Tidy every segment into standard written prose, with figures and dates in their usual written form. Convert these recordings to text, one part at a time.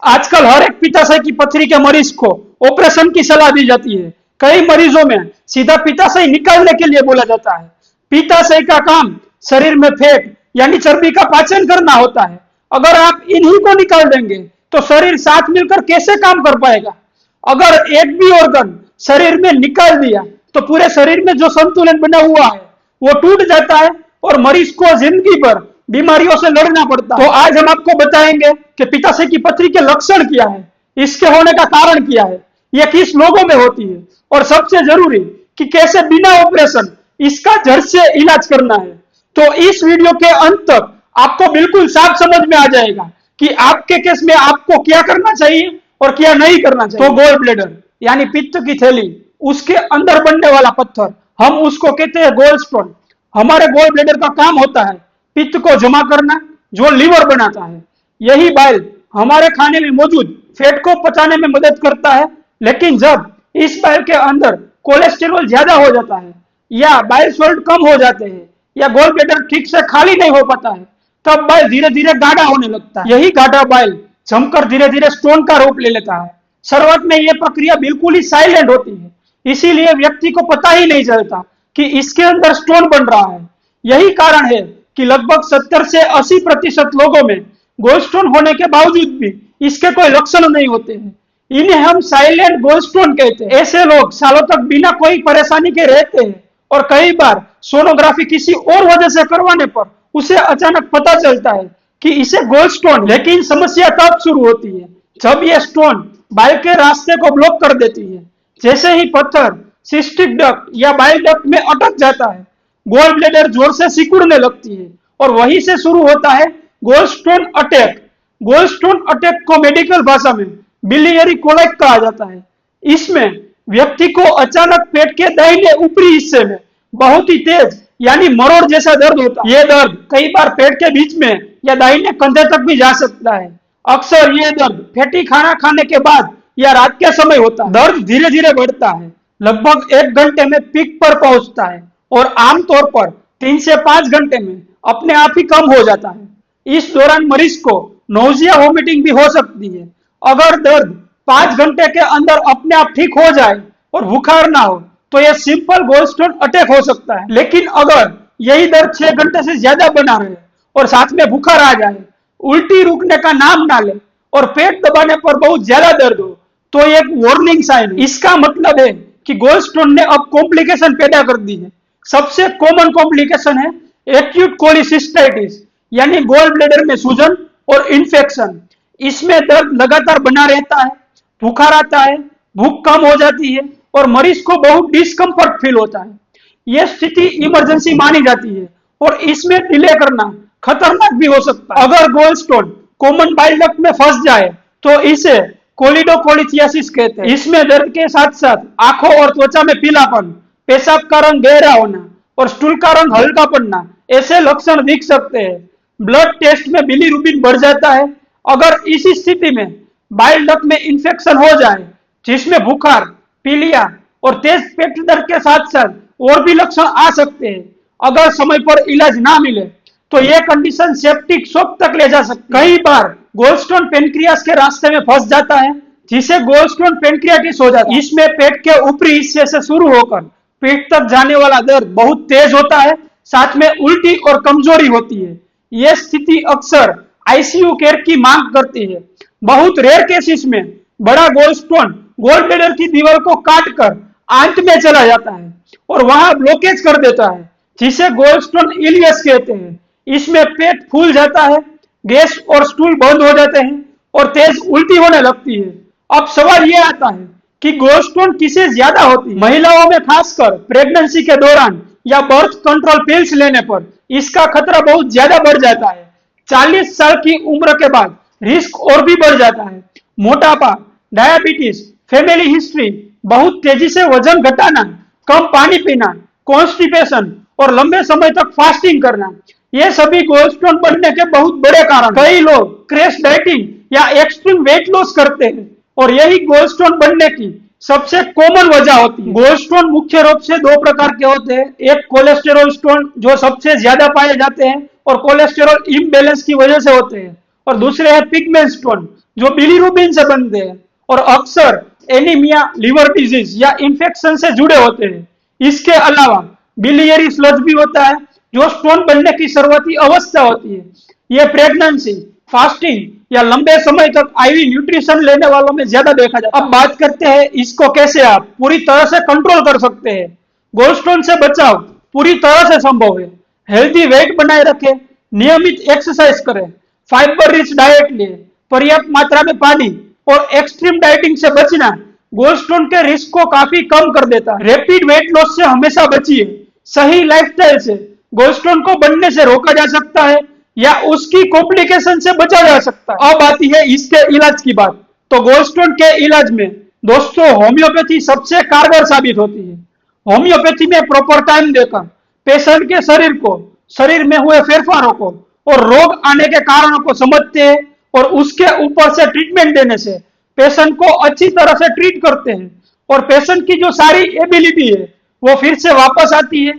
आजकल हर एक पित्ताशय की पथरी के मरीज को ऑपरेशन की सलाह दी जाती है। कई मरीजों में सीधा पित्ताशय निकालने के लिए बोला जाता है। पित्ताशय का काम शरीर में फैट यानी चर्बी का पाचन करना होता है। अगर आप इन्हीं को निकाल देंगे तो शरीर साथ मिलकर कैसे काम कर पाएगा। अगर एक भी ऑर्गन शरीर में निकाल दिया तो पूरे शरीर में जो संतुलन बना हुआ है वो टूट जाता है और मरीज को जिंदगी भर बीमारियों से लड़ना पड़ता है। तो आज हम आपको बताएंगे कि पित्ताशय की पथरी के लक्षण क्या है, इसके होने का कारण क्या है, यह किस लोगों में होती है और सबसे जरूरी कि कैसे बिना ऑपरेशन इसका जड़ से इलाज करना है। तो इस वीडियो के अंत तक आपको बिल्कुल साफ समझ में आ जाएगा कि आपके केस में आपको क्या करना चाहिए और क्या नहीं करना चाहिए। तो गोल ब्लेडर यानी पित्त की थैली, उसके अंदर बनने वाला पत्थर, हम उसको कहते हैं गोल स्टोन। हमारे गोल ब्लेडर का काम होता है पित्त को जमा करना, जो लीवर बनाता है। यही बाइल हमारे खाने में मौजूद फैट को पचाने में मदद करता है। लेकिन जब इस बाइल के अंदर कोलेस्टेरॉल ज्यादा हो जाता है या बाइल सॉल्ट कम हो जाते हैं या गोल ब्लेडर ठीक से खाली नहीं हो पाता है, तब बाइल धीरे धीरे गाढ़ा होने लगता है। यही गाढ़ा बाइल जमकर धीरे धीरे स्टोन का रूप ले लेता है। शुरुआत में यह प्रक्रिया बिल्कुल ही साइलेंट होती है, इसीलिए व्यक्ति को पता ही नहीं चलता कि इसके अंदर स्टोन बन रहा है। यही कारण है कि लगभग 70 से 80% लोगों में गोलस्टोन होने के बावजूद भी इसके कोई लक्षण नहीं होते हैं। इन्हें हम साइलेंट गोलस्टोन कहते हैं। ऐसे लोग सालों तक बिना कोई परेशानी के रहते हैं और कई बार सोनोग्राफी किसी और वजह से करवाने पर उसे अचानक पता चलता है कि इसे गोलस्टोन। लेकिन समस्या तब शुरू होती है जब यह स्टोन बाइल के रास्ते को ब्लॉक कर देती है। जैसे ही पत्थर सिस्टिक डक्ट या बाइल डक्ट में अटक जाता है, गोल ब्लेडर जोर से सिकुड़ने लगती है और वहीं से शुरू होता है गोलस्टोन अटैक। गोलस्टोन अटैक को मेडिकल भाषा में बिलियरी कोलाइट कहा जाता है। इसमें व्यक्ति को अचानक पेट के दाहिने ऊपरी हिस्से में बहुत ही तेज यानी मरोड़ जैसा दर्द होता है। यह दर्द कई बार पेट के बीच में या दाहिने कंधे तक भी जा सकता है। अक्सर यह दर्द फैटी खाना खाने के बाद या रात के समय होता है। दर्द धीरे धीरे बढ़ता है, लगभग 1 घंटे में पीक पर पहुंचता है और आमतौर पर 3 से 5 घंटे में अपने आप ही कम हो जाता है। इस दौरान मरीज को नौजिया वोमिटिंग भी हो सकती है। अगर दर्द 5 घंटे के अंदर अपने आप ठीक हो जाए और बुखार ना हो तो यह सिंपल गोलस्टोन अटैक हो सकता है। लेकिन अगर यही दर्द 6 घंटे से ज्यादा बना रहे और साथ में बुखार आ जाए, उल्टी रुकने का नाम ना ले और पेट दबाने पर बहुत ज्यादा दर्द हो, तो एक वार्निंग साइन है। इसका मतलब है कि गोलस्टोन ने अब कॉम्प्लिकेशन पैदा कर दी है। सबसे कॉमन कॉम्प्लिकेशन है एक्यूट कोलिसिस्टाइटिस यानी गोल ब्लेडर में सूजन और इन्फेक्शन। इसमें दर्द लगातार बना रहता है, बुखार आता है, भूख कम हो जाती है और मरीज को बहुत डिस्कम्फर्ट फील होता है। यह स्थिति इमरजेंसी मानी जाती है और इसमें डिले करना खतरनाक भी हो सकता है। अगर गोलस्टोन कॉमन बाइल डक्ट में फंस जाए तो इसे कोलिडोकोलिथियासिस कहते हैं। इसमें दर्द के साथ साथ आंखों और त्वचा में पीलापन, पेशाब का रंग गहरा होना और स्टूल का रंग हल्का पड़ना ऐसे लक्षण दिख सकते हैं। ब्लड टेस्ट में बिलीरुबिन बढ़ जाता है। अगर इस स्थिति में बाइल डक्ट में इंफेक्शन हो जाए जिसमें बुखार, पीलिया और तेज पेट दर्द के साथ साथ और भी लक्षण आ सकते हैं। अगर समय पर इलाज ना मिले तो यह कंडीशन सेप्टिक शॉक तक ले जा सकती है। कई बार गोलस्टोन पेनक्रियास के रास्ते में फंस जाता है जिसे गोलस्टोन पेनक्रियाटिस हो जाता है। इसमें पेट के ऊपरी हिस्से से शुरू होकर पेट तक जाने वाला दर्द बहुत तेज होता है, साथ में उल्टी और कमजोरी होती है। यह स्थिति अक्सर आईसीयू केयर की मांग करती है। बहुत रेयर केसेस में बड़ा गोलस्टोन गोल ब्लेडर की दीवार को काटकर आंत में चला जाता है और वहां ब्लॉकेज कर देता है, जिसे गोलस्टोन इलियस कहते हैं। इसमें पेट फूल जाता है, गैस और स्टूल बंद हो जाते हैं और तेज उल्टी होने लगती है। अब सवाल यह आता है कि गोलस्टोन किसे ज्यादा होती है। महिलाओं में खासकर प्रेगनेंसी के दौरान या बर्थ कंट्रोल पिल्स लेने पर इसका खतरा बहुत ज्यादा बढ़ जाता है। 40 साल की उम्र के बाद रिस्क और भी बढ़ जाता है। मोटापा, डायबिटीज, फैमिली हिस्ट्री, बहुत तेजी से वजन घटाना, कम पानी पीना, कॉन्स्टिपेशन और लंबे समय तक फास्टिंग करना, ये सभी गोलस्टोन बनने के बहुत बड़े कारण। कई लोग क्रैश डाइटिंग या एक्सट्रीम वेट लॉस करते हैं और यही गोलस्टोन बनने की सबसे कॉमन वजह होती है। गोलस्टोन मुख्य रूप से 2 प्रकार के होते हैं। एक कोलेस्टेरॉल स्टोन जो सबसे ज्यादा पाए जाते हैं और कोलेस्टेरॉल इम्बैलेंस की वजह से होते हैं, और दूसरे है पिगमेंट स्टोन जो बिलीरुबिन से बनते हैं और अक्सर एनीमिया, लिवर डिजीज या इन्फेक्शन से जुड़े होते हैं। इसके अलावा बिलियरी स्लज भी होता है, जो स्टोन बनने की शुरुआती अवस्था होती है। ये प्रेगनेंसी, फास्टिंग या लंबे समय तक आईवी न्यूट्रिशन लेने वालों में ज्यादा देखा जाता है। अब बात करते हैं इसको कैसे आप पूरी तरह से कंट्रोल कर सकते हैं। गोल्ड स्टोन से बचाव पूरी तरह से संभव है। हेल्दी वेट बनाए रखें, नियमित एक्सरसाइज करें, फाइबर रिच डाइट लें, पर्याप्त मात्रा में पानी और एक्सट्रीम डाइटिंग से बचना गोल्ड स्टोन के रिस्क को काफी कम कर देता है। रैपिड वेट लॉस से हमेशा बचिए। सही लाइफस्टाइल से गोल्ड स्टोन को बनने से रोका जा सकता है या उसकी कॉम्प्लिकेशन से बचा जा सकता है। अब आती है इसके इलाज की बात। तो गोल्ड स्टोन के इलाज में दोस्तों होम्योपैथी सबसे कारगर साबित होती है। होम्योपैथी में प्रॉपर टाइम देकर पेशेंट के शरीर में हुए फेरफारों को और रोग आने के कारणों को समझते हैं और उसके ऊपर से ट्रीटमेंट देने से पेशेंट को अच्छी तरह से ट्रीट करते हैं और पेशेंट की जो सारी एबिलिटी है वो फिर से वापस आती है।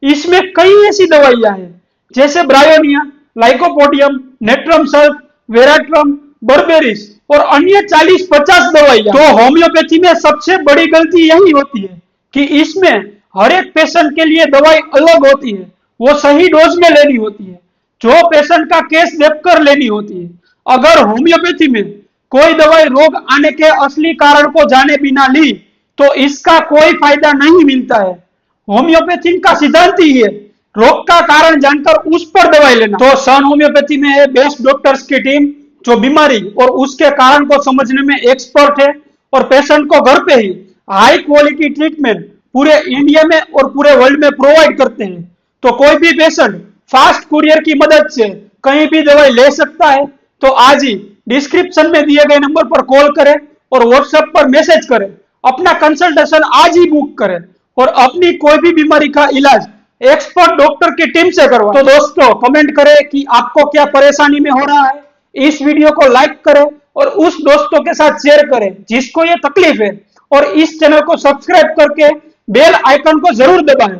इसमें कई ऐसी दवाइयां हैं जैसे bryonia, lycopodium, natrum sulph, veratrum, berberis और अन्य 40-50 दवाइयां। तो होम्योपैथी में सबसे बड़ी गलती यही होती है कि इसमें हर एक पेशेंट के लिए दवाई अलग होती है, वो सही डोज में लेनी होती है, जो पेशेंट का केस देखकर लेनी होती है। अगर होम्योपैथी में कोई दवाई रोग आने के असली कारण को जाने बिना ली तो इसका कोई फायदा नहीं मिलता है। होम्योपैथी का सिद्धांत ही है रोग का कारण जानकर उस पर दवाई लेना। तो सन होम्योपैथी में है बेस्ट डॉक्टर्स की टीम जो बीमारी और उसके कारण को समझने में एक्सपर्ट है और पेशेंट को घर पे ही हाई क्वालिटी ट्रीटमेंट पूरे इंडिया में और पूरे वर्ल्ड में प्रोवाइड करते हैं। तो कोई भी पेशेंट फास्ट कुरियर की मदद से कहीं भी दवाई ले सकता है। तो आज ही डिस्क्रिप्शन में दिए गए नंबर पर कॉल करें और व्हाट्सएप पर मैसेज करें, अपना कंसल्टेशन आज ही बुक करें और अपनी कोई भी बीमारी का इलाज एक्सपर्ट डॉक्टर की टीम से करवाएं। तो दोस्तों कमेंट करें कि आपको क्या परेशानी में हो रहा है। इस वीडियो को लाइक करें और उस दोस्तों के साथ शेयर करें जिसको ये तकलीफ है और इस चैनल को सब्सक्राइब करके बेल आइकन को जरूर दबाएं।